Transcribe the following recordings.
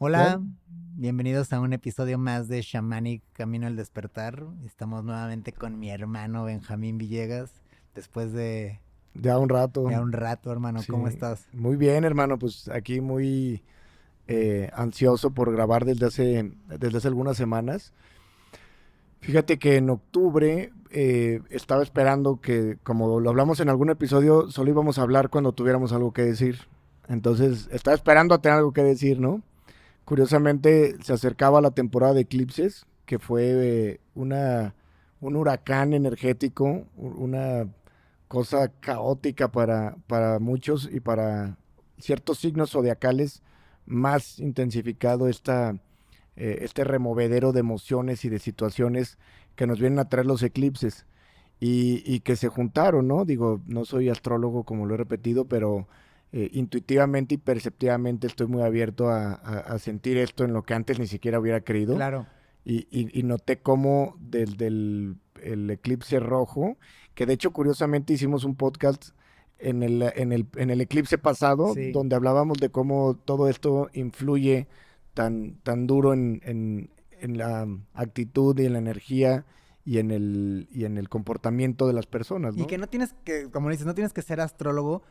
Hola, Hola. bienvenidos a un episodio más de Shamanic Camino al Despertar. Estamos nuevamente con mi hermano Benjamín Villegas, después de Ya un rato. ya un rato, hermano. ¿Cómo Sí, estás? muy bien, hermano. Pues aquí muy ansioso por grabar desde hace algunas semanas. Fíjate que en octubre estaba esperando que, como lo hablamos en algún episodio, solo íbamos a hablar cuando tuviéramos algo que decir. Entonces, estaba esperando a tener algo que decir, ¿no? Curiosamente, se acercaba la temporada de eclipses, que fue un huracán energético, una cosa caótica para muchos y para ciertos signos zodiacales, más intensificado este removedero de emociones y de situaciones que nos vienen a traer los eclipses y que se juntaron, ¿no? Digo, no soy astrólogo como lo he repetido, pero intuitivamente y perceptivamente estoy muy abierto a sentir esto en lo que antes ni siquiera hubiera creído. Claro, Y noté cómo desde el eclipse rojo, que de hecho curiosamente hicimos un podcast en el eclipse pasado, sí. donde hablábamos de cómo todo esto influye tan duro en la actitud y en la energía y en el comportamiento de las personas, Y ¿no? que no tienes que, como dices, no tienes que ser astrólogo,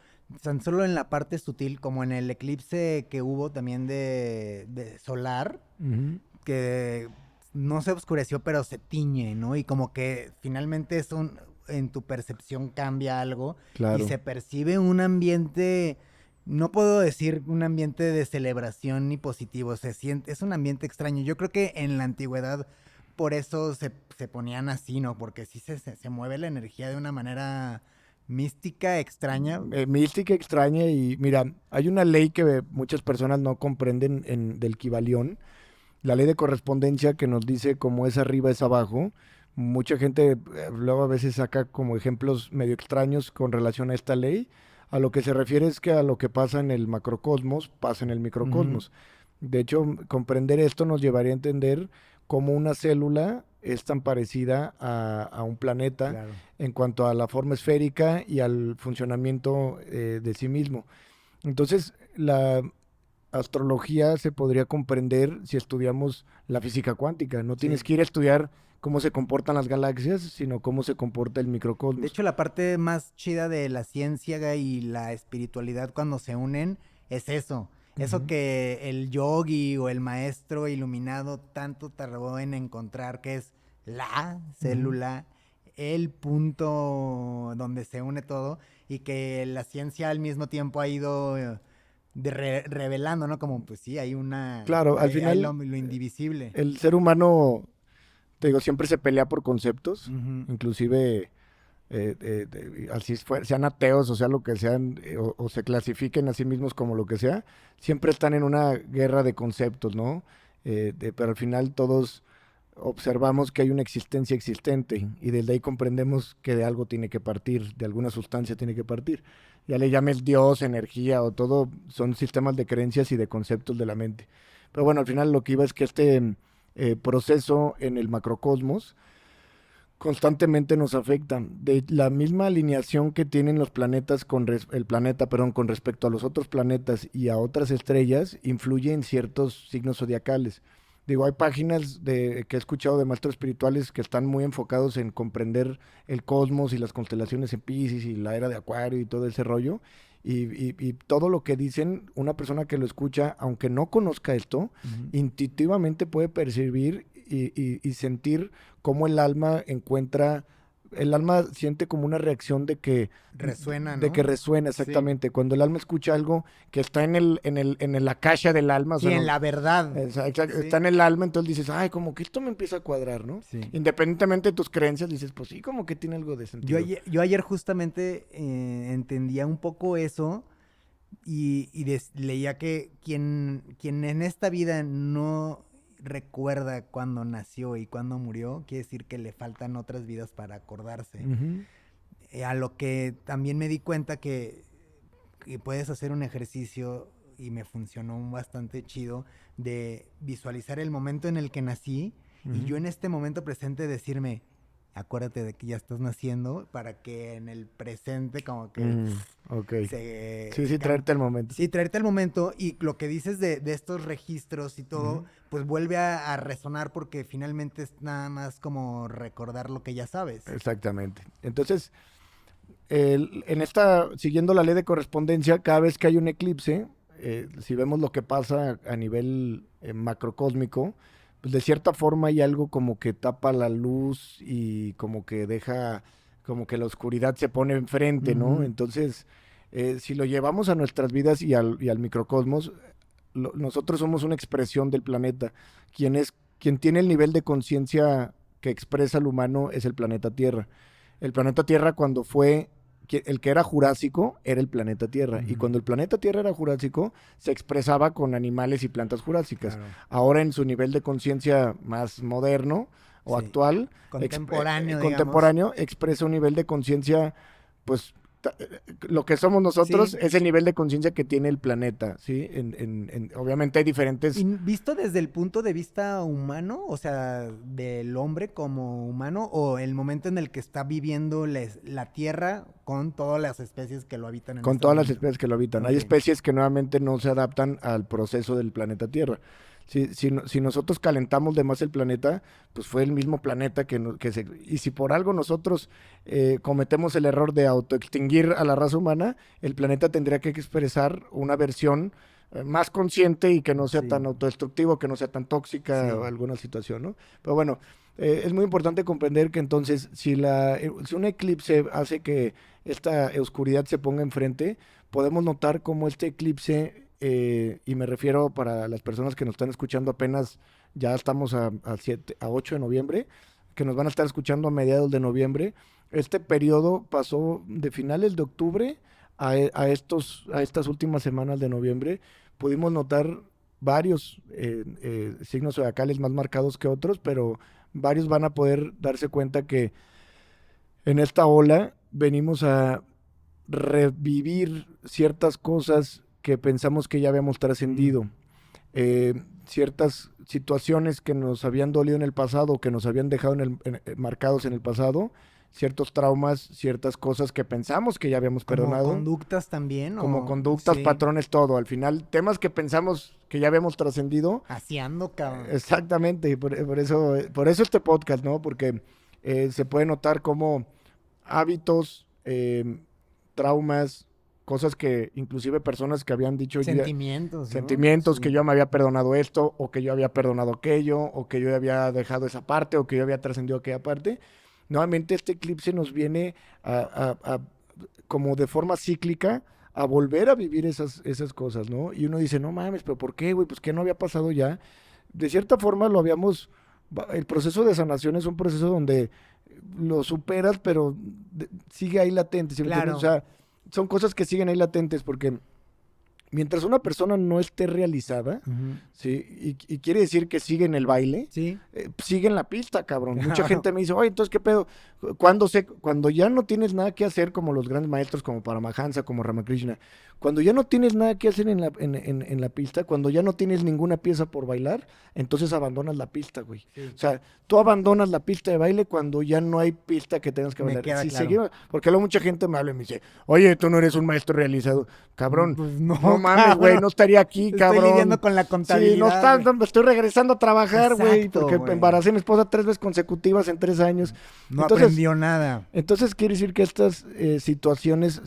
tan solo en la parte sutil, como en el eclipse que hubo también de solar, Ujú. que no se oscureció, pero se tiñe, ¿no? Y como que finalmente en tu percepción cambia algo y Claro. se percibe un ambiente, no puedo decir un ambiente de celebración ni positivo, se siente, es un ambiente extraño. Yo creo que en la antigüedad por eso se ponían así, ¿no? Porque sí se mueve la energía de una manera mística, extraña. Mística extraña y mira, hay una ley que muchas personas no comprenden del Kybalión, la ley de correspondencia que nos dice cómo es arriba es abajo. Mucha gente luego a veces saca como ejemplos medio extraños con relación a esta ley. A lo que se refiere es que a lo que pasa en el macrocosmos pasa en el Ujú, microcosmos. De hecho, comprender esto nos llevaría a entender cómo una célula es tan parecida a un planeta claro. en cuanto a la forma esférica y al funcionamiento de sí mismo. Entonces, la astrología se podría comprender si estudiamos la física cuántica. No tienes Sí. que ir a estudiar cómo se comportan las galaxias, sino cómo se comporta el De microcosmos. hecho, la parte más chida de la ciencia y la espiritualidad cuando se unen es eso. Eso Ujú. que el yogi o el maestro iluminado tanto tardó en encontrar, que es la Ujú. célula, el punto donde se une todo, y que la ciencia al mismo tiempo ha ido revelando, ¿no? Como, pues sí, Claro, al hay final lo indivisible. el ser humano, te digo, siempre se pelea por conceptos, Ujú. inclusive así sean ateos o sea lo que sean, o se clasifiquen a sí mismos como lo que sea, siempre están en una guerra de conceptos, ¿no? Pero al final todos observamos que hay una existencia existente y desde ahí comprendemos que de algo tiene que partir, de alguna sustancia tiene que partir. Ya le llames Dios, energía o todo, son sistemas de creencias y de conceptos de la mente. Pero bueno, al final lo que iba es que este proceso en el macrocosmos constantemente nos afecta. De la misma alineación que tienen los planetas el planeta, perdón, con respecto a los otros planetas y a otras estrellas, influye en ciertos signos zodiacales. Digo, hay páginas que he escuchado de maestros espirituales que están muy enfocados en comprender el cosmos y las constelaciones en Pisces y la era de Acuario y todo ese rollo. Y todo lo que dicen, una persona que lo escucha, aunque no conozca esto, Ujú. intuitivamente puede percibir y sentir cómo el alma siente como una reacción Resuena, de que ¿no? resuena Sí. exactamente. Cuando el alma escucha algo que está en la caja del alma, o Sí, sea, en no, la verdad. está Sí. en el alma, entonces dices, ay, como que esto me empieza a cuadrar, ¿no? Sí. Independientemente de tus creencias, dices, pues sí, como que tiene algo de sentido. Yo ayer justamente entendía un poco eso leía que quien en esta vida no recuerda cuándo nació y cuándo murió, quiere decir que le faltan otras vidas para acordarse. Ujú. A lo que también me di cuenta que puedes hacer un ejercicio y me funcionó bastante chido de visualizar el momento en el que nací y yo Ujú. en este momento presente decirme, acuérdate de que ya estás naciendo para que en el presente como que Ok. se... Sí, traerte el momento. Sí, traerte el momento y lo que dices de estos registros y todo, pues vuelve a resonar porque finalmente es nada más como recordar lo que ya sabes. Exactamente. Entonces, siguiendo la ley de correspondencia, cada vez que hay un eclipse, si vemos lo que pasa a nivel macrocósmico, pues de cierta forma hay algo como que tapa la luz y como que deja, como que la oscuridad se pone enfrente, ¿no? Entonces, si lo llevamos a nuestras vidas y al microcosmos, nosotros somos una expresión del planeta. Quien tiene el nivel de conciencia que expresa el humano es el planeta Tierra. El planeta Tierra cuando fue el que era jurásico era el planeta Tierra. Y cuando el planeta Tierra era jurásico, se expresaba con animales y plantas jurásicas. Claro. Ahora en su nivel de conciencia más moderno o actual, contemporáneo, expresa un nivel de conciencia, pues lo que somos nosotros es el nivel de conciencia que tiene el planeta, ¿sí? Obviamente hay diferentes... Y visto desde el punto de vista humano, o sea, del hombre como humano, o el momento en el que está viviendo la Tierra con todas las especies que lo habitan en Con este todas momento. las especies que lo habitan. Okay. Hay especies que nuevamente no se adaptan al proceso del planeta Tierra. Si nosotros calentamos de más el planeta, pues fue el mismo planeta y si por algo nosotros cometemos el error de autoextinguir a la raza humana, el planeta tendría que expresar una versión más consciente y que no sea tan autodestructivo, que no sea tan tóxica o alguna situación, ¿no? Pero bueno, es muy importante comprender que entonces si un eclipse hace que esta oscuridad se ponga enfrente, podemos notar cómo este eclipse, y me refiero para las personas que nos están escuchando apenas, ya estamos a 8 de noviembre, que nos van a estar escuchando a mediados de noviembre. Este periodo pasó de finales de octubre a estas últimas semanas de noviembre. Pudimos notar varios signos zodiacales más marcados que otros, pero varios van a poder darse cuenta que en esta ola venimos a revivir ciertas cosas que pensamos que ya habíamos trascendido. Ciertas situaciones que nos habían dolido en el pasado, que nos habían dejado marcados en el pasado, ciertos traumas, ciertas cosas que pensamos que ya habíamos perdonado. ¿Como conductas también? Como conductas, patrones, todo. Al final, temas que pensamos que ya habíamos trascendido. Haciendo, cabrón. Exactamente, por eso este podcast, ¿no? Porque se puede notar como hábitos, traumas, cosas que inclusive personas que habían dicho sentimientos, ¿no? Que yo me había perdonado esto, o que yo había perdonado aquello, o que yo había dejado esa parte, o que yo había trascendido aquella parte. Nuevamente este eclipse nos viene como de forma cíclica a volver a vivir esas cosas, ¿no? Y uno dice, no mames, pero ¿por qué, güey? Pues ¿qué no había pasado ya? De cierta forma el proceso de sanación es un proceso donde lo superas, pero sigue ahí latente, ¿sí? Claro. O sea, son cosas que siguen ahí latentes porque mientras una persona no esté realizada, ¿sí? Y quiere decir que sigue en el baile, sigue en la pista, cabrón. Mucha gente me dice, oye, entonces, ¿qué pedo? Cuando ya no tienes nada que hacer, como los grandes maestros, como Paramahansa, como Ramakrishna, cuando ya no tienes nada que hacer en la pista, cuando ya no tienes ninguna pieza por bailar, entonces abandonas la pista, güey. O sea, tú abandonas la pista de baile cuando ya no hay pista que tengas que bailar. Claro. Porque luego mucha gente me habla y me dice, oye, tú no eres un maestro realizado. Cabrón, pues no mames, güey, no estaría aquí, cabrón. Estoy lidiando con la contabilidad. Sí, estoy regresando a trabajar, güey, porque embaracé a mi esposa 3 veces consecutivas en 3 años. Entonces, aprendió nada. Entonces quiere decir que estas situaciones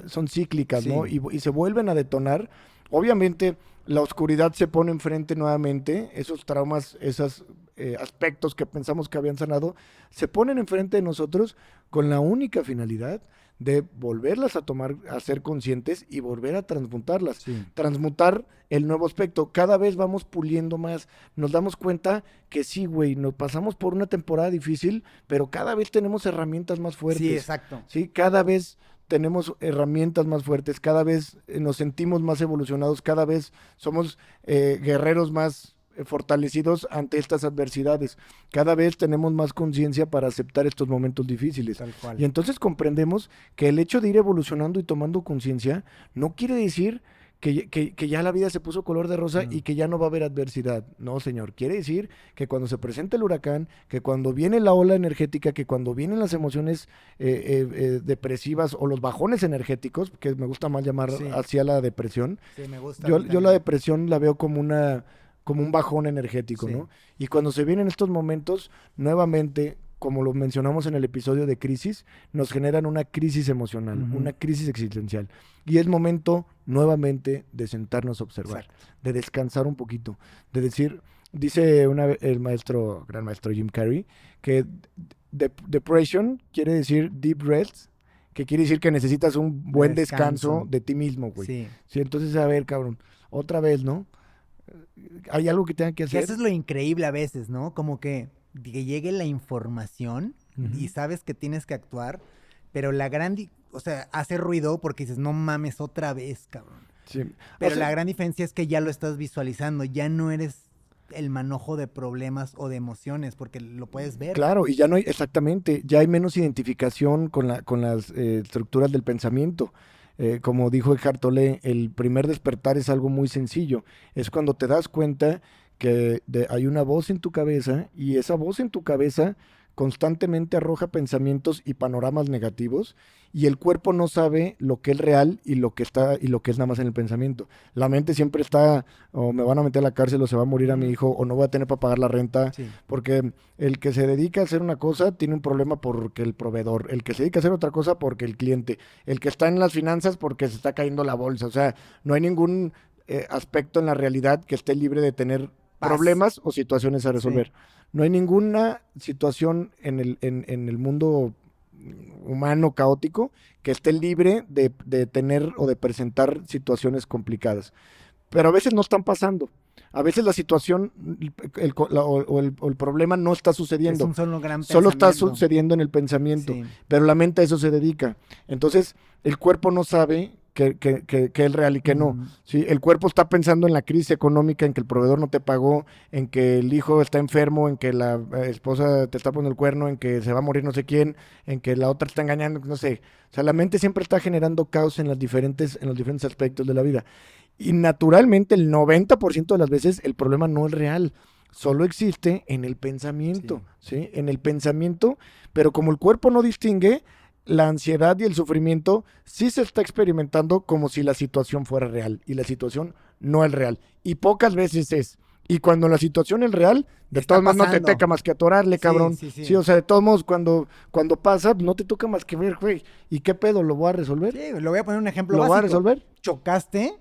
son cíclicas, ¿no? Y se vuelven a detonar. Obviamente la oscuridad se pone enfrente nuevamente, esos traumas, esos aspectos que pensamos que habían sanado, se ponen enfrente de nosotros con la única finalidad de volverlas a ser conscientes y volver a transmutarlas. Transmutar el nuevo aspecto. Cada vez vamos puliendo más. Nos damos cuenta que sí, güey, nos pasamos por una temporada difícil, pero cada vez tenemos herramientas más fuertes. Sí, exacto. Sí, cada vez tenemos herramientas más fuertes, cada vez nos sentimos más evolucionados, cada vez somos guerreros más fortalecidos ante estas adversidades. Cada vez tenemos más conciencia para aceptar estos momentos difíciles. Tal cual. Y entonces comprendemos que el hecho de ir evolucionando y tomando conciencia no quiere decir que ya la vida se puso color de rosa y que ya no va a haber adversidad. No, señor. Quiere decir que cuando se presenta el huracán, que cuando viene la ola energética, que cuando vienen las emociones depresivas o los bajones energéticos, que me gusta más llamar hacia la depresión. Sí, me gusta. Yo la depresión la veo como un bajón energético, ¿no? Y cuando se vienen estos momentos, nuevamente, como lo mencionamos en el episodio de crisis, nos generan una crisis emocional, una crisis existencial. Y es momento, nuevamente, de sentarnos a observar, de descansar un poquito, de decir, dice el gran maestro Jim Carrey, que depression quiere decir deep rest, que quiere decir que necesitas un buen descanso de ti mismo, güey. Sí, entonces, a ver, cabrón, otra vez, ¿no? Hay algo que tengan que hacer. Eso es lo increíble a veces, ¿no? Como que llegue la información y sabes que tienes que actuar, pero o sea, hace ruido porque dices, no mames, otra vez, cabrón. Sí. Pero la gran diferencia es que ya lo estás visualizando, ya no eres el manojo de problemas o de emociones, porque lo puedes ver. Claro, y ya no hay, exactamente, ya hay menos identificación con las estructuras del pensamiento. Como dijo Eckhart Tolle, el primer despertar es algo muy sencillo. Es cuando te das cuenta que hay una voz en tu cabeza y esa voz en tu cabeza constantemente arroja pensamientos y panoramas negativos y el cuerpo no sabe lo que es real y lo que es nada más en el pensamiento. La mente siempre está, o me van a meter a la cárcel o se va a morir a mi hijo o no voy a tener para pagar la renta, porque el que se dedica a hacer una cosa tiene un problema porque el proveedor, el que se dedica a hacer otra cosa porque el cliente, el que está en las finanzas porque se está cayendo la bolsa, o sea, no hay ningún aspecto en la realidad que esté libre de tener problemas o situaciones a resolver. No hay ninguna situación en el mundo humano caótico que esté libre de tener o de presentar situaciones complicadas. Pero a veces no están pasando. A veces la situación o el problema no está sucediendo. Es un solo gran solo está sucediendo en el pensamiento. Pero la mente a eso se dedica. Entonces, el cuerpo no sabe que es real y que no. ¿Sí? El cuerpo está pensando en la crisis económica, en que el proveedor no te pagó, en que el hijo está enfermo, en que la esposa te está poniendo el cuerno, en que se va a morir no sé quién, en que la otra te está engañando, no sé. O sea, la mente siempre está generando caos en los diferentes aspectos de la vida. Y naturalmente el 90% de las veces el problema no es real. Solo existe en el pensamiento, ¿sí? En el pensamiento, pero como el cuerpo no distingue, la ansiedad y el sufrimiento sí se está experimentando como si la situación fuera real y la situación no es real y pocas veces es. Y cuando la situación es real, de todos modos no te toca más que atorarle, cabrón. Sí, o sea, de todos modos cuando pasa, no te toca más que ver, güey, ¿y qué pedo? ¿Lo voy a resolver? Sí, le voy a poner un ejemplo básico. ¿Lo voy a resolver? Chocaste,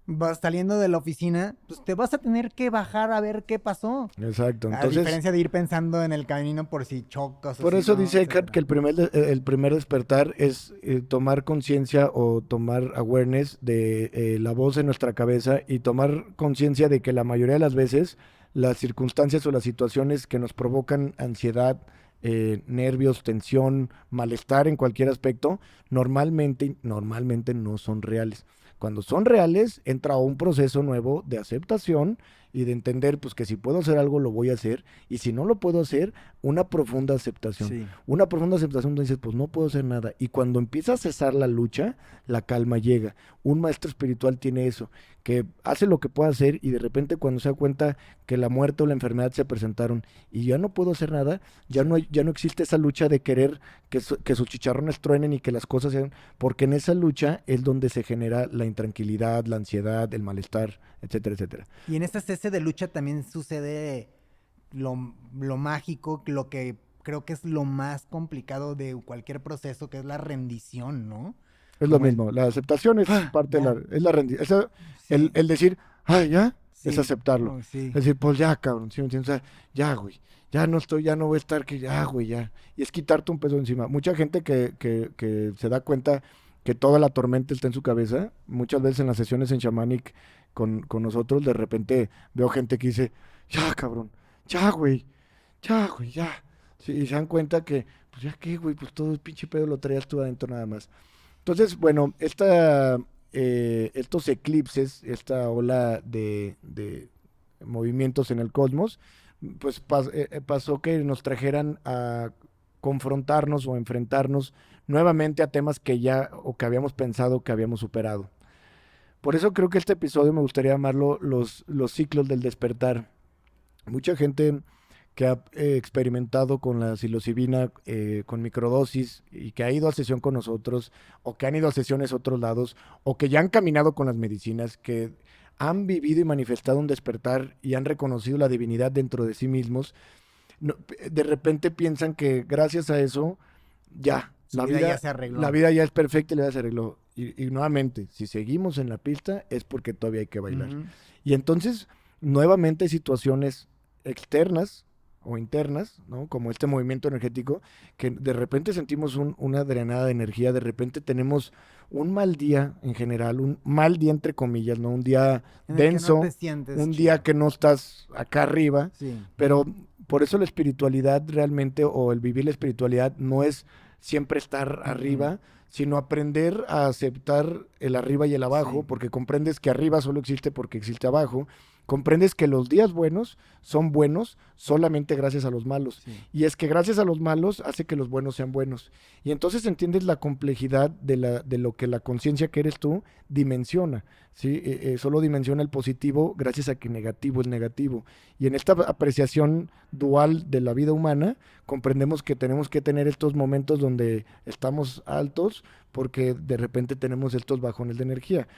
vas saliendo de la oficina, pues te vas a tener que bajar a ver qué pasó. Exacto. Entonces, a diferencia de ir pensando en el camino por si chocas. Por eso dice Eckhart que el primer despertar es tomar conciencia o tomar awareness de la voz en nuestra cabeza y tomar conciencia de que la mayoría de las veces las circunstancias o las situaciones que nos provocan ansiedad, nervios, tensión, malestar en cualquier aspecto, normalmente no son reales. Cuando son reales, entra un proceso nuevo de aceptación y de entender pues que si puedo hacer algo, lo voy a hacer. Y si no lo puedo hacer, una profunda aceptación. Sí. Una profunda aceptación donde dices, pues no puedo hacer nada. Y cuando empieza a cesar la lucha, la calma llega. Un maestro espiritual tiene eso, que hace lo que puede hacer y de repente cuando se da cuenta que la muerte o la enfermedad se presentaron y ya no puedo hacer nada, ya no existe esa lucha de querer que sus chicharrones truenen y que las cosas sean, porque en esa lucha es donde se genera la intranquilidad, la ansiedad, el malestar, etcétera, etcétera. Y en esta cese de lucha también sucede lo mágico, lo que creo que es lo más complicado de cualquier proceso, que es la rendición, ¿no? Es lo mismo, la aceptación es parte de la rendición. El decir, ay, ya, es aceptarlo. Es decir, pues ya, cabrón, ¿sí me entiendes? O sea, ya, güey, ya no voy a estar, que ya, güey, ya. Y es quitarte un peso encima. Mucha gente que se da cuenta que toda la tormenta está en su cabeza, muchas veces en las sesiones en Shamanic con nosotros, de repente veo gente que dice, ya, cabrón, ya, güey, ya. Sí, y se dan cuenta que, pues ya qué, güey, pues todo el pinche pedo lo traías tú adentro nada más. Entonces, bueno, estos eclipses, esta ola de movimientos en el cosmos, pues pasó que nos trajeran a confrontarnos o enfrentarnos nuevamente a temas que ya o que habíamos pensado que habíamos superado. Por eso creo que este episodio me gustaría llamarlo los ciclos del despertar. Mucha gente que ha experimentado con la psilocibina con microdosis y que ha ido a sesión con nosotros o que han ido a sesiones a otros lados o que ya han caminado con las medicinas, que han vivido y manifestado un despertar y han reconocido la divinidad dentro de sí mismos, de repente piensan que gracias a eso ya, Su vida ya se arregló. la vida ya es perfecta y la vida se arregló. Y nuevamente, si seguimos en la pista es porque todavía hay que bailar. Y entonces, nuevamente hay situaciones externas o internas, ¿no? Como este movimiento energético, que de repente sentimos una drenada de energía, de repente tenemos un mal día en general, un mal día entre comillas, ¿no? Un día denso, un día que no estás acá arriba, pero por eso la espiritualidad realmente, o el vivir la espiritualidad, no es siempre estar arriba, sino aprender a aceptar el arriba y el abajo, porque comprendes que arriba solo existe porque existe abajo. Comprendes que los días buenos son buenos solamente gracias a los malos. Y es que gracias a los malos hace que los buenos sean buenos. Y entonces entiendes la complejidad de lo que la conciencia que eres tú dimensiona. ¿Sí? Solo dimensiona el positivo gracias a que negativo es negativo. Y en esta apreciación dual de la vida humana, comprendemos que tenemos que tener estos momentos donde estamos altos porque de repente tenemos estos bajones de energía.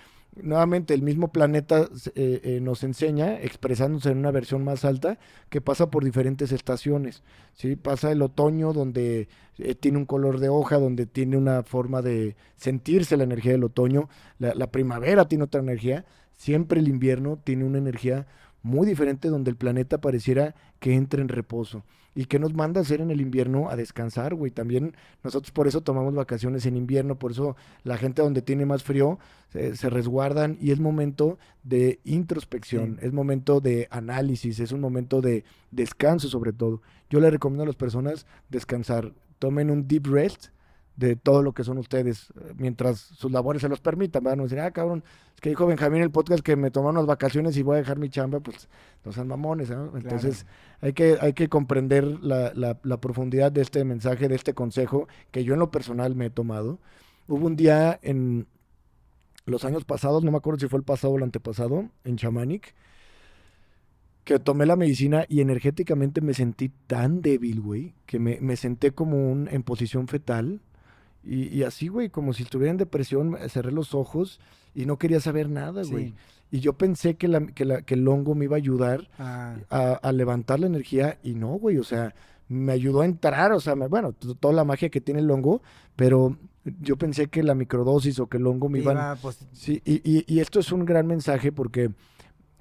Nuevamente, el mismo planeta nos enseña, expresándose en una versión más alta, que pasa por diferentes estaciones, ¿sí? Pasa el otoño, donde tiene un color de hoja, donde tiene una forma de sentirse la energía del otoño. La primavera tiene otra energía. Siempre el invierno tiene una energía muy diferente, donde el planeta pareciera que entra en reposo. ¿Y qué nos manda a hacer en el invierno? A descansar, güey. También nosotros por eso tomamos vacaciones en invierno, por eso la gente donde tiene más frío se resguardan, y es momento de introspección, es momento de análisis, es un momento de descanso sobre todo. Yo le recomiendo a las personas descansar, tomen un deep rest de todo lo que son ustedes, mientras sus labores se los permitan. Van a decir, cabrón, es que dijo Benjamín en el podcast que me tomaron unas vacaciones y voy a dejar mi chamba, pues no sean mamones, ¿no? Entonces hay que comprender la profundidad de este mensaje, de este consejo, que yo en lo personal me he tomado. Hubo un día en los años pasados, no me acuerdo si fue el pasado o el antepasado, en Shamanic, que tomé la medicina y energéticamente me sentí tan débil, güey, que me senté como en posición fetal. Y así, güey, como si estuviera en depresión, cerré los ojos y no quería saber nada, güey. Y yo pensé que el hongo me iba a ayudar a levantar la energía, y no, güey, o sea, me ayudó a entrar, o sea, bueno, toda la magia que tiene el hongo, pero yo pensé que la microdosis o que el hongo me iban... Sí, y esto es un gran mensaje, porque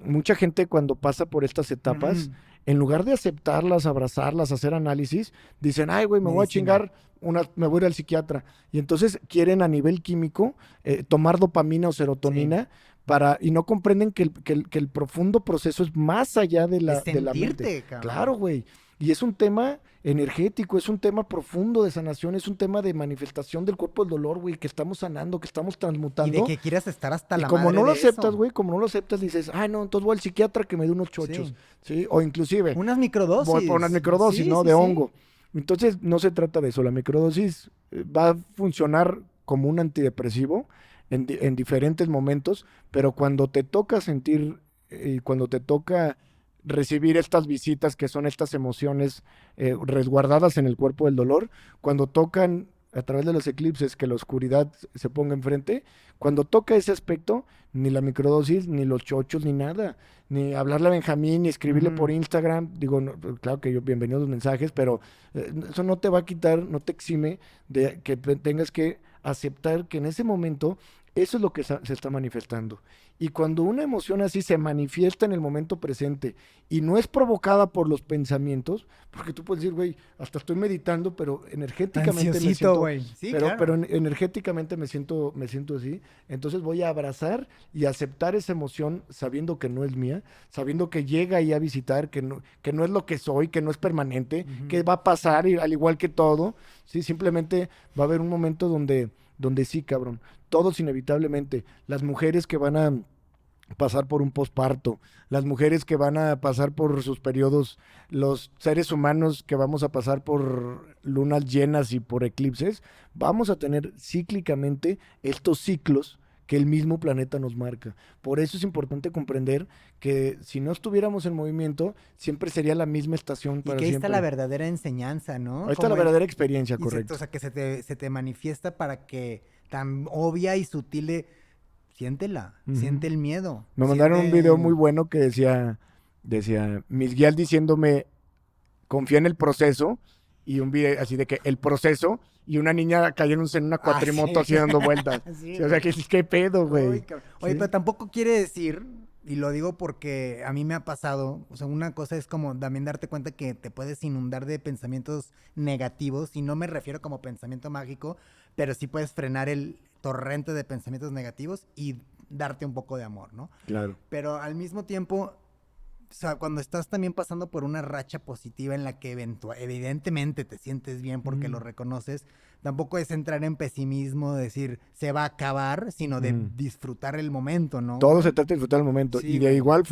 mucha gente cuando pasa por estas etapas, en lugar de aceptarlas, abrazarlas, hacer análisis, dicen, ay, güey, me voy a chingar, me voy a ir al psiquiatra. Y entonces quieren a nivel químico tomar dopamina o serotonina y no comprenden que el profundo proceso es más allá de la mente. Cabrón. Claro, güey. Y es un tema energético, es un tema profundo de sanación, es un tema de manifestación del cuerpo del dolor, güey, que estamos sanando, que estamos transmutando. Y de que quieras estar hasta la madre. Y como no lo aceptas, güey, como no lo aceptas, dices, no, entonces voy al psiquiatra que me dé unos chochos, ¿sí? O inclusive... Unas microdosis. Voy por unas microdosis, ¿no? De hongo. Entonces, no se trata de eso. La microdosis va a funcionar como un antidepresivo en diferentes momentos, pero cuando te toca sentir, cuando te toca recibir estas visitas, que son estas emociones resguardadas en el cuerpo del dolor, cuando tocan a través de los eclipses que la oscuridad se ponga enfrente, cuando toca ese aspecto, ni la microdosis, ni los chochos, ni nada, ni hablarle a Benjamín, ni escribirle por Instagram, digo, no, claro que yo, bienvenidos los mensajes, pero eso no te va a quitar, no te exime de que tengas que aceptar que en ese momento eso es lo que se está manifestando. Y cuando una emoción así se manifiesta en el momento presente y no es provocada por los pensamientos, porque tú puedes decir, güey, hasta estoy meditando, pero energéticamente me siento... Sí, pero energéticamente me siento así. Entonces voy a abrazar y aceptar esa emoción sabiendo que no es mía, sabiendo que llega ahí a visitar, que no es lo que soy, que no es permanente, que va a pasar al igual que todo. Sí, simplemente va a haber un momento donde sí, cabrón, todos inevitablemente, las mujeres que van a pasar por un posparto, las mujeres que van a pasar por sus periodos, los seres humanos que vamos a pasar por lunas llenas y por eclipses, vamos a tener cíclicamente estos ciclos que el mismo planeta nos marca. Por eso es importante comprender que si no estuviéramos en movimiento, siempre sería la misma estación Y para que ahí siempre. está la verdadera enseñanza, ¿no? Ahí está la verdadera experiencia, o correcto. sea, que se te manifiesta para que tan obvia y sutil de... Siéntela, siente el miedo. Me mandaron un video muy siente... bueno que decía, mis guías diciéndome, confía en el proceso, y un video así de que el proceso, y una niña cayéndose en una cuatrimoto así sí. dando vueltas. Sí, Sí, o sea, ¿qué pedo, Uy, güey? Oye, ¿Sí? pero tampoco quiere decir, y lo digo porque a mí me ha pasado, o sea, una cosa es como también darte cuenta que te puedes inundar de pensamientos negativos, y no me refiero como pensamiento mágico, pero sí puedes frenar el torrente de pensamientos negativos y darte un poco de amor, ¿no? Claro. Pero al mismo tiempo, o sea, cuando estás también pasando por una racha positiva en la que evidentemente te sientes bien porque lo reconoces, tampoco es entrar en pesimismo, decir se va a acabar, sino de disfrutar el momento, ¿no? Todo güey? se trata de disfrutar el momento. Sí, Y de güey. igual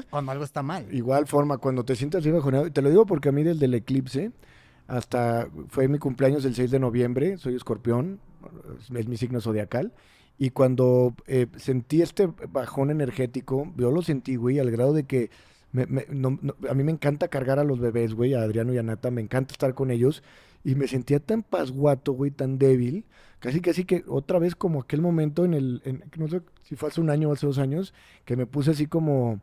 Cuando algo está mal. forma, cuando te sientas así bajoneado, te lo digo porque a mí desde el eclipse hasta fue mi cumpleaños el 6 de noviembre, soy escorpión, es mi signo zodiacal, y cuando sentí este bajón energético, yo lo sentí, güey, al grado de que a mí me encanta cargar a los bebés, güey, a Adriano y a Nata, me encanta estar con ellos, y me sentía tan pasguato, güey, tan débil, casi que otra vez como aquel momento no sé si fue hace un año o hace 2 años, que me puse así como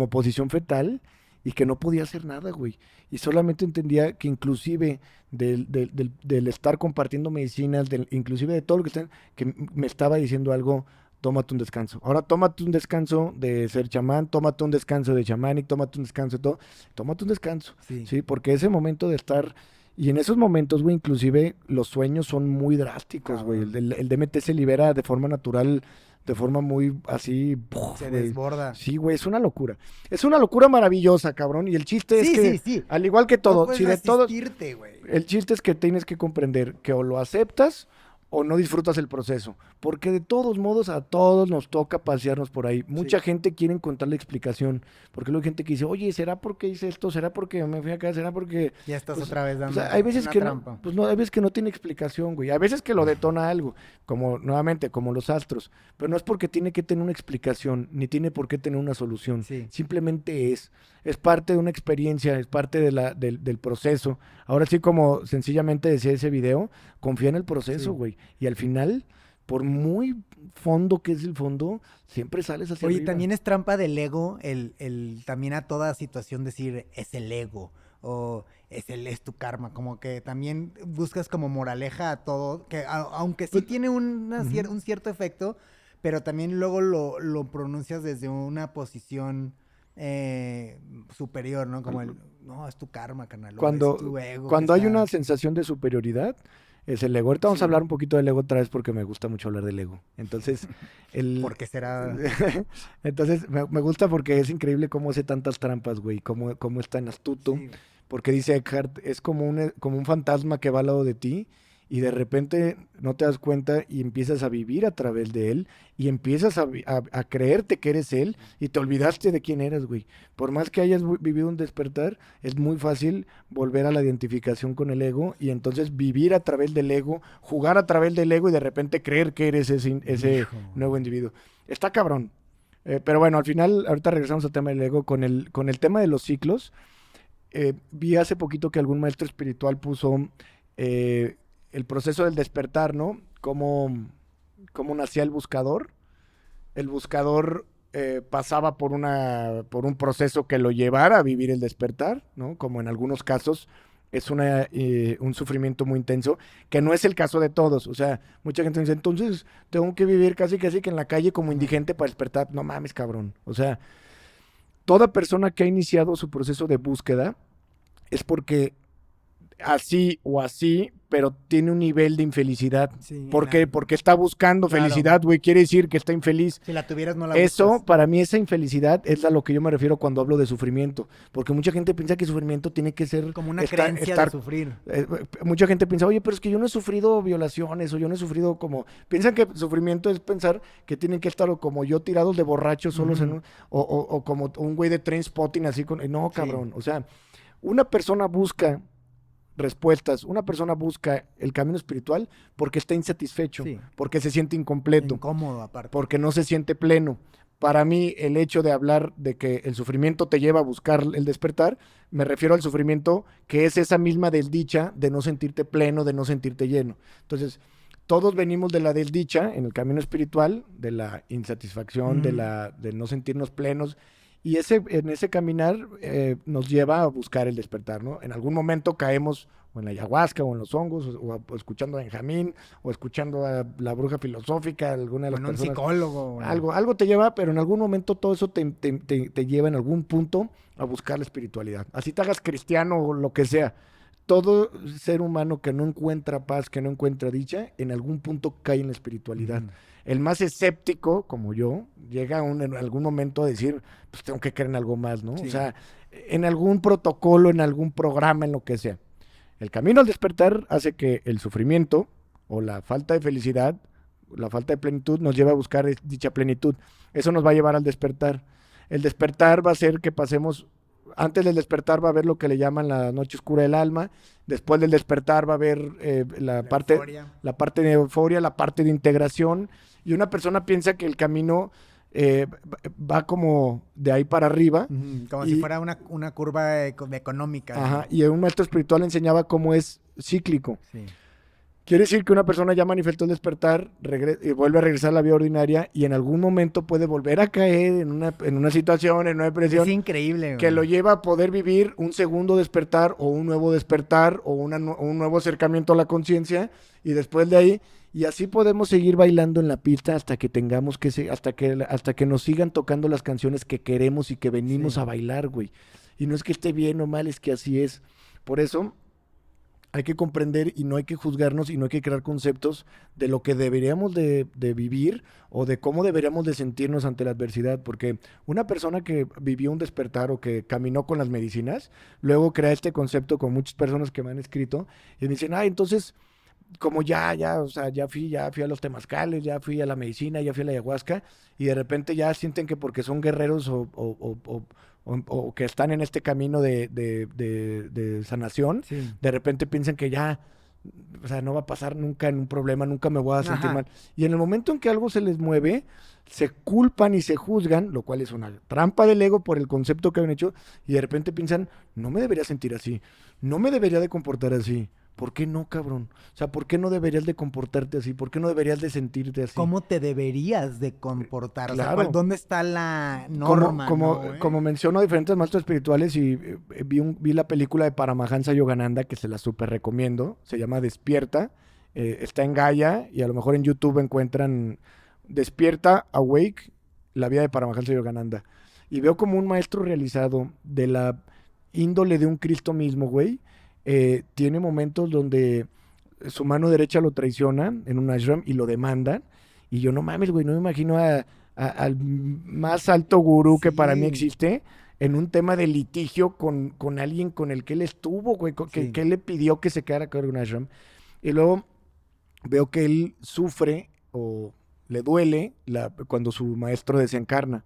posición fetal, y que no podía hacer nada, güey. Y solamente entendía que inclusive del estar compartiendo medicinas, inclusive de todo lo que que me estaba diciendo algo, tómate un descanso. Ahora tómate un descanso de ser chamán, tómate un descanso de chamanic, tómate un descanso de todo, tómate un descanso, Sí. ¿sí? Porque ese momento de estar... Y en esos momentos, güey, inclusive los sueños son muy drásticos, güey. El DMT se libera de forma natural, de forma muy así, Se güey. desborda. Sí, güey, es una locura. Es una locura maravillosa, cabrón. Y el chiste es que, Sí. al igual que No todo, puedes si de todos, resistirte, güey. el chiste es que tienes que comprender que o lo aceptas o no disfrutas el proceso. Porque de todos modos a todos nos toca pasearnos por ahí. Mucha gente quiere encontrar la explicación. Porque luego hay gente que dice, oye, ¿será porque hice esto? ¿Será porque me fui acá? ¿Será porque...? Ya estás Pues, otra vez dando hay veces una que trampa. no, pues no, hay veces que no tiene explicación, güey. Hay veces que lo detona algo, como nuevamente, como los astros. Pero no es porque tiene que tener una explicación, ni tiene por qué tener una solución. Sí. Simplemente es parte de una experiencia, es parte del proceso. Ahora sí, como sencillamente decía ese video, confía en el proceso, Sí. güey. Y al final, por muy fondo que es el fondo, siempre sales hacia Oye, arriba. también es trampa del ego el también a toda situación decir es el ego o es tu karma, como que también buscas como moraleja a todo, que aunque sí Pues, tiene un cierto efecto, pero también luego lo pronuncias desde una posición superior, ¿no? Como no, es tu karma, carnal, o es tu ego que Cuando hay una está... sensación de superioridad, es el ego. Ahorita vamos a Sí. hablar un poquito del ego otra vez porque me gusta mucho hablar del ego. Entonces, Porque será... Entonces, me gusta porque es increíble cómo hace tantas trampas, güey, cómo es tan astuto. Sí. Porque dice Eckhart, es como un fantasma que va al lado de ti y de repente no te das cuenta y empiezas a vivir a través de él y empiezas a creerte que eres él y te olvidaste de quién eres, güey. Por más que hayas vivido un despertar, es muy fácil volver a la identificación con el ego y entonces vivir a través del ego, jugar a través del ego y de repente creer que eres ese Hijo. nuevo individuo. Está cabrón. Pero bueno, al final, ahorita regresamos al tema del ego, con el tema de los ciclos. Vi hace poquito que algún maestro espiritual puso el proceso del despertar, ¿no? Cómo nacía el buscador. El buscador pasaba por un proceso que lo llevara a vivir el despertar, ¿no? Como en algunos casos es un sufrimiento muy intenso, que no es el caso de todos. O sea, mucha gente dice, entonces tengo que vivir casi que en la calle como indigente para despertar. No mames, cabrón. O sea, toda persona que ha iniciado su proceso de búsqueda es porque así o así, pero tiene un nivel de infelicidad. Sí, ¿Por qué? Porque está buscando Claro. felicidad, güey. Quiere decir que está infeliz. Si la tuvieras no la Eso, buscas. para mí, esa infelicidad es a lo que yo me refiero cuando hablo de sufrimiento. Porque mucha gente piensa que sufrimiento tiene que ser... Como una creencia de sufrir. Mucha gente piensa, oye, pero es que yo no he sufrido violaciones o yo no he sufrido como... Piensan que sufrimiento es pensar que tienen que estar o como yo tirados de borrachos solos en o como un güey de Trainspotting así con... No, cabrón. O sea, una persona busca respuestas. Una persona busca el camino espiritual porque está insatisfecho, Sí. porque se siente incompleto, Incómodo aparte. porque no se siente pleno. Para mí, el hecho de hablar de que el sufrimiento te lleva a buscar el despertar, me refiero al sufrimiento que es esa misma desdicha de no sentirte pleno, de no sentirte lleno. Entonces, todos venimos de la desdicha en el camino espiritual, de la insatisfacción, de no sentirnos plenos. Y en ese caminar nos lleva a buscar el despertar, ¿no? En algún momento caemos o en la ayahuasca o en los hongos, o escuchando a Benjamín, o escuchando a la bruja filosófica, alguna de las Con un personas. psicólogo. Algo te lleva, pero en algún momento todo eso te lleva en algún punto a buscar la espiritualidad. Así te hagas cristiano o lo que sea. Todo ser humano que no encuentra paz, que no encuentra dicha, en algún punto cae en la espiritualidad. El más escéptico, como yo, llega en algún momento a decir, pues tengo que creer en algo más, ¿no? Sí. O sea, en algún protocolo, en algún programa, en lo que sea. El camino al despertar hace que el sufrimiento o la falta de felicidad, la falta de plenitud, nos lleve a buscar dicha plenitud. Eso nos va a llevar al despertar. El despertar va a hacer que pasemos... Antes del despertar va a haber lo que le llaman la noche oscura del alma. Después del despertar va a haber la parte de euforia, la parte de integración. Y una persona piensa que el camino va como de ahí para arriba. Como si fuera una curva económica. Ajá, y un maestro espiritual enseñaba cómo es cíclico. Sí. Quiere decir que una persona ya manifestó el despertar, y vuelve a regresar a la vida ordinaria y en algún momento puede volver a caer en una situación, en una depresión. Es increíble. Que lo lleva a poder vivir un segundo despertar o un nuevo despertar o un nuevo acercamiento a la conciencia y después de ahí, y así podemos seguir bailando en la pista hasta que tengamos hasta que nos sigan tocando las canciones que queremos y que venimos a bailar, güey. Y no es que esté bien o mal, es que así es. Por eso hay que comprender y no hay que juzgarnos y no hay que crear conceptos de lo que deberíamos de vivir o de cómo deberíamos de sentirnos ante la adversidad, porque una persona que vivió un despertar o que caminó con las medicinas, luego crea este concepto con muchas personas que me han escrito y me dicen, entonces, como o sea, ya fui a los temazcales, ya fui a la medicina, ya fui a la ayahuasca, y de repente ya sienten que porque son guerreros o que están en este camino de sanación, de repente piensan que ya, o sea, no va a pasar nunca en un problema, nunca me voy a sentir mal. Y en el momento en que algo se les mueve, se culpan y se juzgan, lo cual es una trampa del ego por el concepto que han hecho, y de repente piensan, no me debería sentir así, no me debería de comportar así. ¿Por qué no, cabrón? O sea, ¿por qué no deberías de comportarte así? ¿Por qué no deberías de sentirte así? ¿Cómo te deberías de comportar? Claro. O sea, ¿dónde está la norma? Como menciono a diferentes maestros espirituales y vi la película de Paramahansa Yogananda, que se la súper recomiendo, se llama Despierta, está en Gaia y a lo mejor en YouTube encuentran Despierta, Awake, la vida de Paramahansa Yogananda. Y veo como un maestro realizado de la índole de un Cristo mismo, güey, tiene momentos donde su mano derecha lo traiciona en un ashram y lo demandan. Y yo, no mames, güey, no me imagino al más alto gurú que para mí existe en un tema de litigio con alguien con el que él estuvo, güey, que él le pidió que se quedara a cargo de un ashram. Y luego veo que él sufre o le duele cuando su maestro desencarna.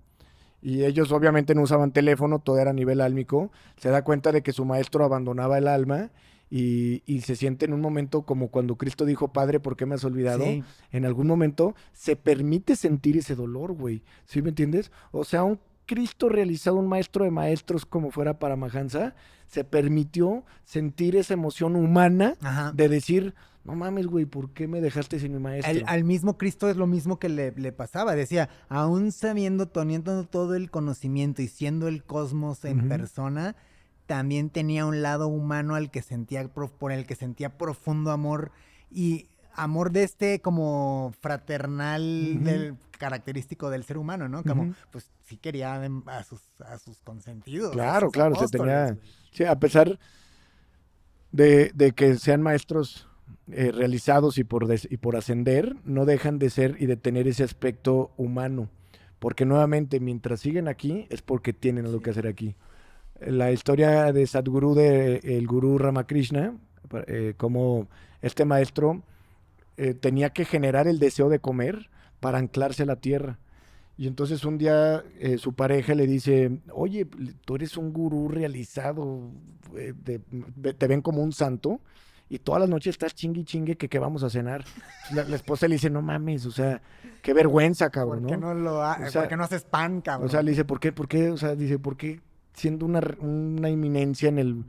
Y ellos obviamente no usaban teléfono, todo era a nivel álmico. Se da cuenta de que su maestro abandonaba el alma y se siente en un momento como cuando Cristo dijo, Padre, ¿por qué me has olvidado? Sí. En algún momento se permite sentir ese dolor, güey. ¿Sí me entiendes? O sea, un Cristo realizado, un maestro de maestros como fuera Paramahansa, se permitió sentir esa emoción humana de decir... No mames, güey, ¿por qué me dejaste sin mi maestro? Al mismo Cristo es lo mismo que le pasaba. Decía, aún sabiendo, teniendo todo el conocimiento y siendo el cosmos en persona, también tenía un lado humano por el que sentía profundo amor. Y amor de este como fraternal característico del ser humano, ¿no? Como, pues sí quería a sus consentidos. Claro, claro, se tenía... Wey. Sí, a pesar de que sean maestros... realizados y por ascender, no dejan de ser y de tener ese aspecto humano, porque nuevamente mientras siguen aquí es porque tienen algo que hacer aquí. La historia de Sadhguru, el gurú Ramakrishna, como este maestro tenía que generar el deseo de comer para anclarse a la tierra, Y entonces un día su pareja le dice, oye, tú eres un gurú realizado, te ven como un santo y todas las noches estás chingue y chingue que qué vamos a cenar. La esposa le dice, no mames, o sea, qué vergüenza, ¿Por cabrón, qué ¿no? no O sea, por qué no haces pan, o sea, cabrón? le dice, ¿por qué? ¿Por qué? O sea, dice, ¿por qué siendo una eminencia en el... Ujú.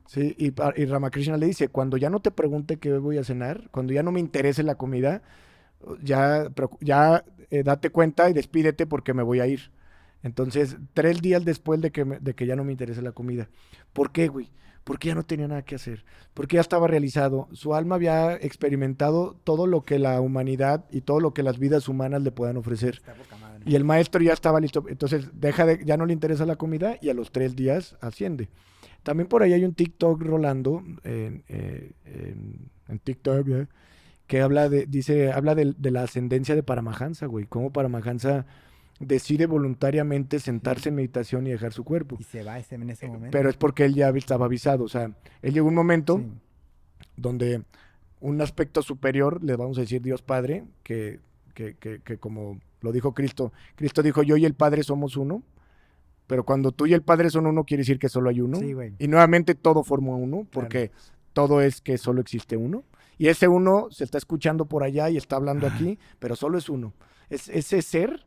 Sí, y Ramakrishna le dice, cuando ya no te pregunte qué voy a cenar, cuando ya no me interese la comida, ya date cuenta y despídete porque me voy a ir. Entonces, 3 días después de que ya no me interese la comida. ¿Por qué, güey? Porque ya no tenía nada que hacer. Porque ya estaba realizado. Su alma había experimentado todo lo que la humanidad y todo lo que las vidas humanas le puedan ofrecer. Está poca madre. Y el maestro ya estaba listo. Entonces, ya no le interesa la comida y a los 3 días asciende. También por ahí hay un TikTok rolando en TikTok, que habla de la ascendencia de Paramahansa, güey. Cómo Paramahansa decide voluntariamente sentarse en meditación y dejar su cuerpo. Y se va en ese momento. Pero es porque él ya estaba avisado. O sea, él llegó un momento Sí. donde un aspecto superior, le vamos a decir Dios Padre, que como lo dijo Cristo, Cristo dijo, yo y el Padre somos uno. Pero cuando tú y el Padre son uno, quiere decir que solo hay uno. Sí, güey. Y nuevamente todo forma uno, porque todo es que solo existe uno. Y ese uno se está escuchando por allá y está hablando aquí, pero solo es uno. Es ese ser,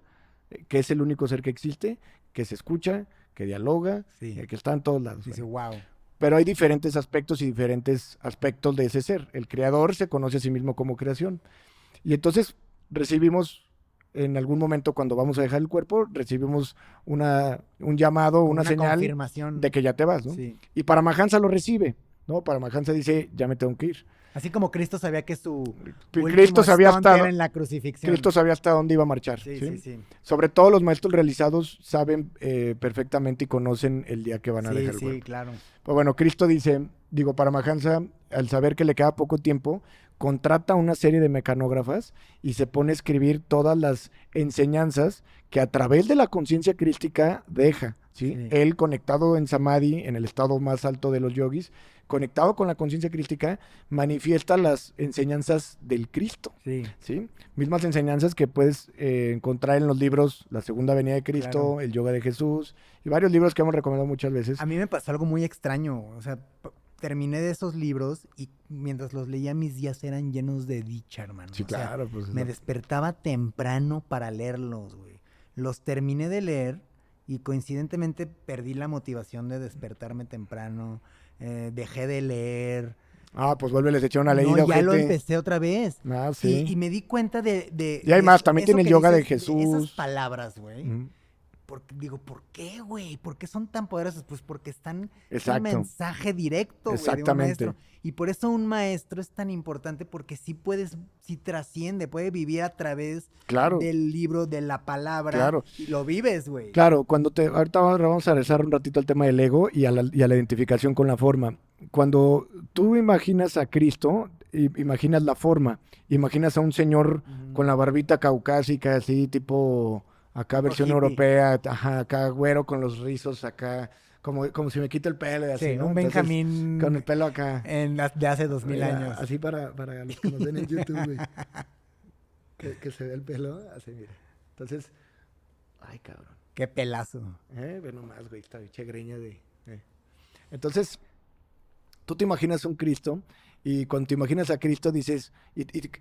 que es el único ser que existe, que se escucha, que dialoga, Sí. que está en todos lados. Dice, güey. wow. Pero hay diferentes aspectos y diferentes aspectos de ese ser. El creador se conoce a sí mismo como creación. Y entonces recibimos, en algún momento cuando vamos a dejar el cuerpo, recibimos un llamado, Como una una señal confirmación. de que ya te vas, ¿no? Sí. Y Paramahansa lo recibe, ¿no? Paramahansa dice, ya me tengo que ir. Así como Cristo sabía que su Cristo último sabía stunt hasta era en la crucifixión. Cristo sabía hasta dónde iba a marchar. Sí, ¿sí? sí, sí. Sobre todo los maestros realizados saben perfectamente y conocen el día que van a Sí, dejar el sí, cuerpo. claro. Pues bueno, Cristo dice, Paramahansa, al saber que le queda poco tiempo, contrata una serie de mecanógrafas y se pone a escribir todas las enseñanzas que a través de la conciencia crística deja, ¿sí? Sí. Él conectado en Samadhi, en el estado más alto de los yogis, conectado con la conciencia crística, manifiesta las enseñanzas del Cristo, Sí. ¿sí? Mismas enseñanzas que puedes encontrar en los libros La Segunda Venida de Cristo, Claro. El Yoga de Jesús y varios libros que hemos recomendado muchas veces. A mí me pasó algo muy extraño. O sea, terminé de esos libros y mientras los leía mis días eran llenos de dicha, hermano. Sí, O sea, claro. Pues, me despertaba temprano para leerlos, güey. Los terminé de leer y coincidentemente perdí la motivación de despertarme temprano. Dejé de leer. pues vuelve, a echar una No, leída, ya lo ojete. empecé otra vez. Ah, sí. Y me di cuenta Y hay más, también eso tiene el que yoga de dices, esas Jesús. palabras, güey. Ujú. Digo, ¿por qué, güey? ¿Por qué son tan poderosas? Pues porque es un Exacto. mensaje directo, güey, de un Exactamente. maestro. Y por eso un maestro es tan importante porque sí trasciende, puede vivir a través Claro. del libro, de la palabra. Claro. Y lo vives, güey. Claro, ahorita vamos a regresar un ratito al tema del ego y a la identificación con la forma. Cuando tú imaginas a Cristo, imaginas la forma, imaginas a un señor con la barbita caucásica, así tipo acá Tipo versión hippie. europea, ajá, acá güero con los rizos acá, como si me quite el pelo y así, Sí, ¿no? un Entonces, Benjamín con el pelo acá. de hace 2000 años. Así para los que nos ven en YouTube, güey. que se ve el pelo, así, mira. Entonces, ay, cabrón. Qué pelazo. Ve nomás, güey, esta biche greña de... Entonces, tú te imaginas un Cristo y cuando te imaginas a Cristo dices,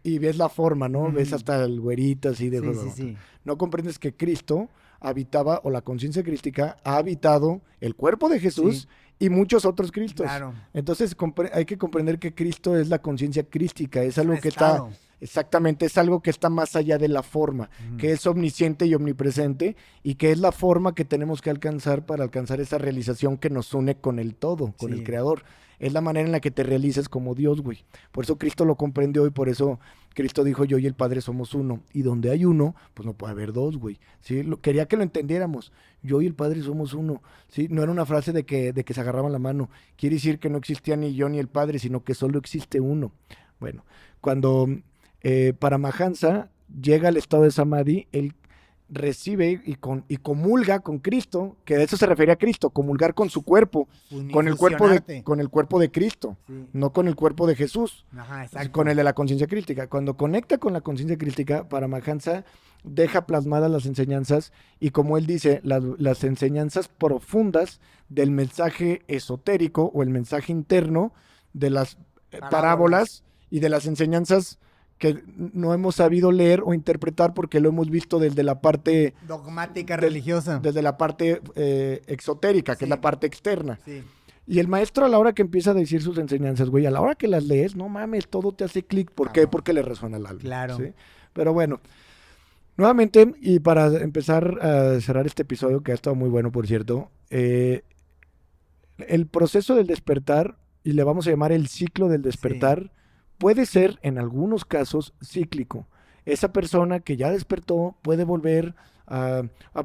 y ves la forma, ¿no? Ves hasta el güerito así de... Sí. No comprendes que Cristo habitaba, o la conciencia crística ha habitado el cuerpo de Jesús y muchos otros Cristos. Claro. Entonces hay que comprender que Cristo es la conciencia crística, es algo que estado. está... Exactamente, es algo que está más allá de la forma, que es omnisciente y omnipresente y que es la forma que tenemos que alcanzar para alcanzar esa realización que nos une con el todo, con el Creador. Es la manera en la que te realizas como Dios, güey. Por eso Cristo lo comprendió y por eso Cristo dijo, yo y el Padre somos uno. Y donde hay uno, pues no puede haber dos, güey. ¿Sí? Quería que lo entendiéramos. Yo y el Padre somos uno. ¿Sí? No era una frase de que se agarraban la mano. Quiere decir que no existía ni yo ni el Padre, sino que solo existe uno. Bueno, cuando Paramahansa llega al estado de Samadhi, él recibe y comulga con Cristo, que de eso se refería a Cristo, comulgar con su cuerpo, con el cuerpo de Cristo, sí. No con el cuerpo de Jesús, con el de la conciencia crística. Cuando conecta con la conciencia crística, Paramahansa deja plasmadas las enseñanzas y, como él dice, las enseñanzas profundas del mensaje esotérico o el mensaje interno de las parábolas y de las enseñanzas que no hemos sabido leer o interpretar porque lo hemos visto desde la parte dogmática religiosa, desde la parte exotérica, que sí. Es la parte externa. Sí. Y el maestro, a la hora que empieza a decir sus enseñanzas, güey, a la hora que las lees, no mames, todo te hace clic. ¿Por qué? Porque le resuena el alma. Claro. ¿Sí? Pero bueno, nuevamente, y para empezar a cerrar este episodio, que ha estado muy bueno, por cierto, el proceso del despertar, y le vamos a llamar el ciclo del despertar, sí. Puede ser, en algunos casos, cíclico. Esa persona que ya despertó puede volver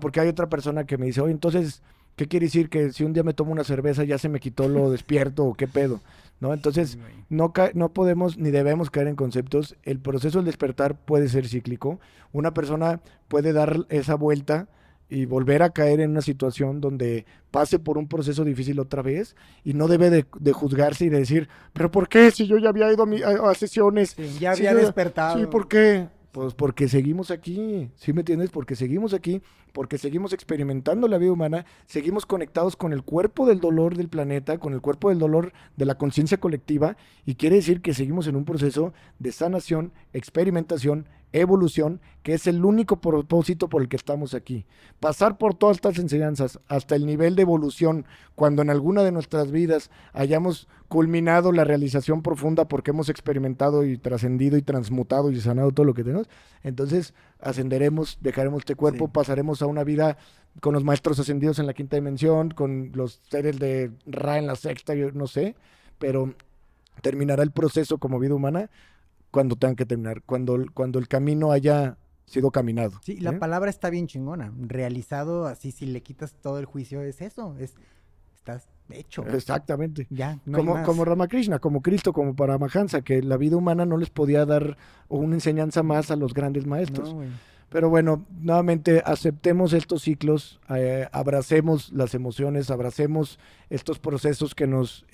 porque hay otra persona que me dice, oye, entonces, ¿qué quiere decir? Que si un día me tomo una cerveza ya se me quitó lo despierto o qué pedo, ¿no? Entonces, no podemos ni debemos caer en conceptos. El proceso del despertar puede ser cíclico. Una persona puede dar esa vuelta y volver a caer en una situación donde pase por un proceso difícil otra vez y no debe de juzgarse y de decir, ¿pero por qué? Si yo ya había ido a sesiones. Sí, ya había despertado. Sí, ¿por qué? Pues porque seguimos aquí, ¿sí me entiendes? Porque seguimos aquí, porque seguimos experimentando la vida humana, seguimos conectados con el cuerpo del dolor del planeta, con el cuerpo del dolor de la conciencia colectiva, y quiere decir que seguimos en un proceso de sanación, experimentación, evolución, que es el único propósito por el que estamos aquí. Pasar por todas estas enseñanzas hasta el nivel de evolución, cuando en alguna de nuestras vidas hayamos culminado la realización profunda porque hemos experimentado y trascendido y transmutado y sanado todo lo que tenemos, entonces ascenderemos, dejaremos este cuerpo, sí. Pasaremos a una vida con los maestros ascendidos en la quinta dimensión, con los seres de Ra en la sexta, yo no sé, pero terminará el proceso como vida humana cuando tengan que terminar, cuando el camino haya sido caminado. Sí, la palabra está bien chingona. Realizado, así, si le quitas todo el juicio, es eso. Estás hecho. Exactamente. Ya, no como Ramakrishna, como Cristo, como Paramahansa, que la vida humana no les podía dar una enseñanza más a los grandes maestros. No, pero bueno, nuevamente aceptemos estos ciclos, abracemos las emociones, abracemos estos procesos que nos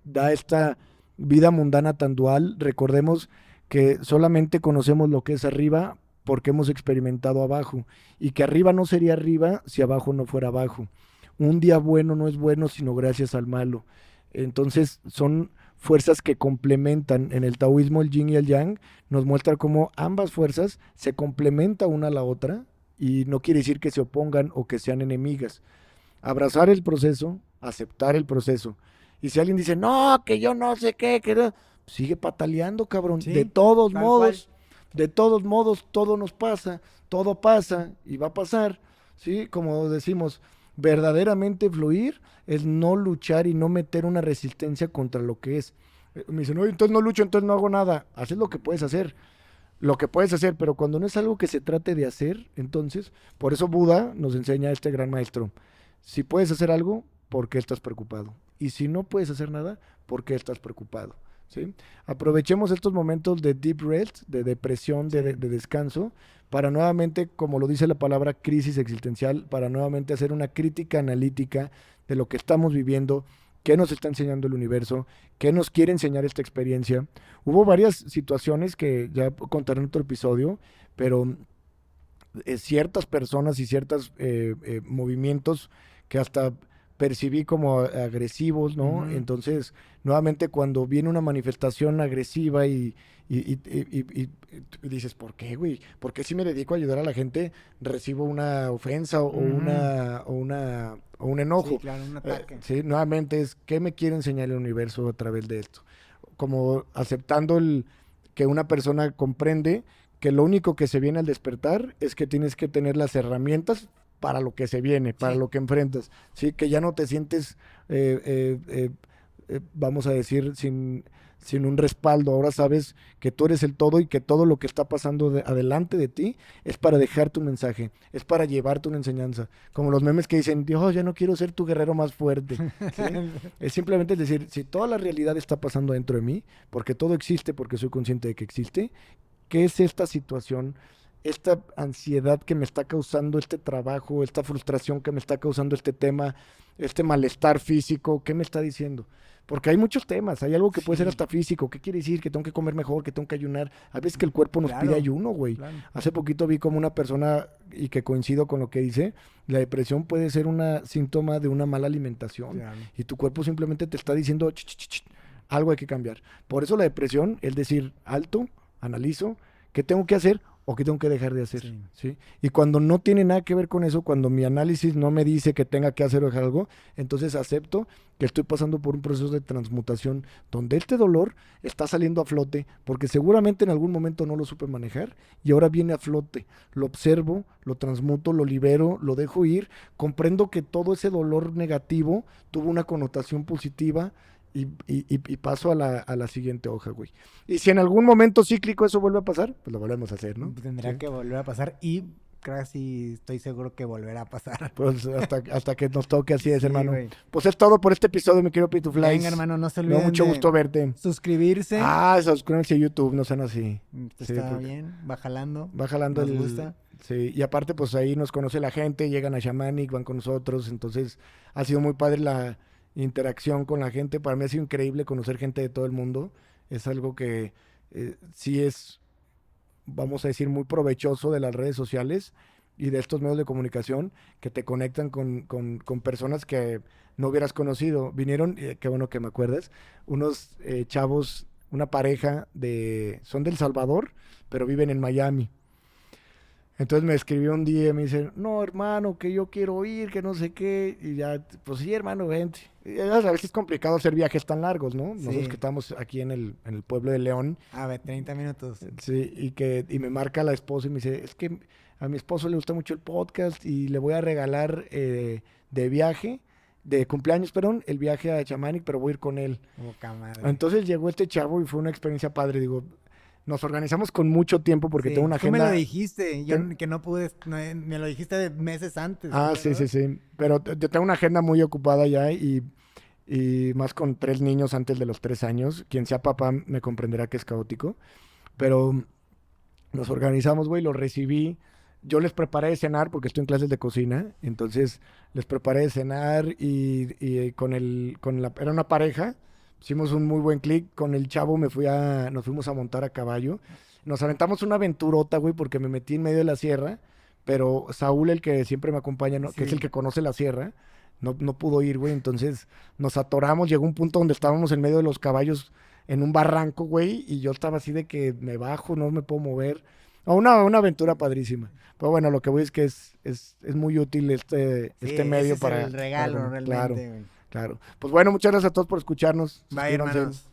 da esta vida mundana tan dual. Recordemos que solamente conocemos lo que es arriba porque hemos experimentado abajo, y que arriba no sería arriba si abajo no fuera abajo. Un día bueno no es bueno sino gracias al malo. Entonces son fuerzas que complementan. En el taoísmo el yin y el yang nos muestra cómo ambas fuerzas se complementan una a la otra, y no quiere decir que se opongan o que sean enemigas. Abrazar el proceso, aceptar el proceso. Y si alguien dice, no, que yo no sé qué, que no, sigue pataleando, cabrón. Sí, de todos modos, todo nos pasa, todo pasa y va a pasar, ¿sí? Como decimos, verdaderamente fluir es no luchar y no meter una resistencia contra lo que es. Me dicen, oye, entonces no lucho, entonces no hago nada. Haces lo que puedes hacer, pero cuando no es algo que se trate de hacer, entonces, por eso Buda nos enseña, este gran maestro, si puedes hacer algo, ¿por qué estás preocupado? Y si no puedes hacer nada, ¿por qué estás preocupado? ¿Sí? Aprovechemos estos momentos de deep rest, de depresión, de descanso, para nuevamente, como lo dice la palabra crisis existencial, para nuevamente hacer una crítica analítica de lo que estamos viviendo, qué nos está enseñando el universo, qué nos quiere enseñar esta experiencia. Hubo varias situaciones que ya contaré en otro episodio, pero ciertas personas y ciertos movimientos que hasta percibí como agresivos, ¿no? Uh-huh. Entonces, nuevamente, cuando viene una manifestación agresiva y dices, ¿por qué, güey? ¿Por qué si me dedico a ayudar a la gente recibo una ofensa o un enojo? Sí, claro, un ataque. Sí, nuevamente es, ¿qué me quiere enseñar el universo a través de esto? Como aceptando que una persona comprende que lo único que se viene al despertar es que tienes que tener las herramientas para lo que se viene, para lo que enfrentas, ¿sí? Que ya no te sientes, vamos a decir, sin un respaldo. Ahora sabes que tú eres el todo y que todo lo que está pasando adelante de ti es para dejarte un mensaje, es para llevarte una enseñanza. Como los memes que dicen, Dios, ya no quiero ser tu guerrero más fuerte, ¿sí? Es simplemente decir, si toda la realidad está pasando dentro de mí, porque todo existe, porque soy consciente de que existe, ¿qué es esta situación esta ansiedad que me está causando este trabajo, esta frustración que me está causando este tema, este malestar físico, ¿qué me está diciendo? Porque hay muchos temas, hay algo que puede ser Sí. hasta físico. ¿Qué quiere decir? Que tengo que comer mejor, que tengo que ayunar. A veces que el cuerpo nos pide Claro, ayuno, güey. claro. Hace poquito vi como una persona, y que coincido con lo que dice, la depresión puede ser un síntoma de una mala alimentación. Claro. Y tu cuerpo simplemente te está diciendo, "Ch, ch, ch, ch, algo hay que cambiar". Por eso la depresión es decir, alto, analizo, ¿qué tengo que hacer o qué tengo que dejar de hacer? Sí. ¿Sí? Y cuando no tiene nada que ver con eso, cuando mi análisis no me dice que tenga que hacer o dejar algo, entonces acepto que estoy pasando por un proceso de transmutación donde este dolor está saliendo a flote porque seguramente en algún momento no lo supe manejar y ahora viene a flote. Lo observo, lo transmuto, lo libero, lo dejo ir, comprendo que todo ese dolor negativo tuvo una connotación positiva y paso a la siguiente hoja, güey. Y si en algún momento cíclico eso vuelve a pasar, pues lo volvemos a hacer, ¿no? Tendrá Sí. que volver a pasar y casi estoy seguro que volverá a pasar. Pues hasta que nos toque, así es, Sí, hermano. güey. Pues es todo por este episodio, mi querido Pituflies. Venga, hermano, no se Me da olviden mucho de gusto verte. suscribirse. Suscríbanse a YouTube, no sean así. Sí, Está porque bien, va jalando. va jalando Nos el... gusta. Sí, y aparte, pues ahí nos conoce la gente, llegan a Shamanic, van con nosotros, entonces ha sido muy padre la interacción con la gente. Para mí ha sido increíble conocer gente de todo el mundo. Es algo que sí es, vamos a decir, muy provechoso de las redes sociales y de estos medios de comunicación que te conectan con personas que no hubieras conocido. Vinieron, qué bueno que me acuerdas, unos chavos, una pareja son del Salvador, pero viven en Miami. Entonces me escribió un día y me dice, no, hermano, que yo quiero ir, que no sé qué. Y ya, pues sí, hermano, vente. Y a veces es complicado hacer viajes tan largos, ¿no? Nosotros Sí. que estamos aquí en el pueblo de León. A ver, 30 minutos. Sí, y me marca la esposa y me dice, es que a mi esposo le gusta mucho el podcast y le voy a regalar de viaje, de cumpleaños, perdón, el viaje a Chamanic, pero voy a ir con él. Poca madre. Entonces llegó este chavo y fue una experiencia padre. Digo, nos organizamos con mucho tiempo porque Sí, tengo una tú me agenda. lo dijiste, yo Ten- que no pude, me lo dijiste de meses antes. Sí, sí, ¿verdad? sí. Pero yo tengo una agenda muy ocupada ya y más con 3 niños antes de los 3 años. Quien sea papá me comprenderá que es caótico. Pero nos organizamos, güey, los recibí. Yo les preparé de cenar porque estoy en clases de cocina. Entonces les preparé de cenar y era una pareja. Hicimos un muy buen clic. Con el chavo nos fuimos a montar a caballo. Nos aventamos una aventurota, güey, porque me metí en medio de la sierra. Pero Saúl, el que siempre me acompaña, ¿no? Que es el Sí. que conoce la sierra, no pudo ir, güey. Entonces nos atoramos. Llegó un punto donde estábamos en medio de los caballos en un barranco, güey, y yo estaba así de que me bajo, no me puedo mover. Una aventura padrísima. Pero bueno, lo que voy es que es muy útil Sí, este medio ese es el para... regalo Claro, realmente, güey. claro. Pues bueno, muchas gracias a todos por escucharnos. Bye, Suscríbanse. hermanos.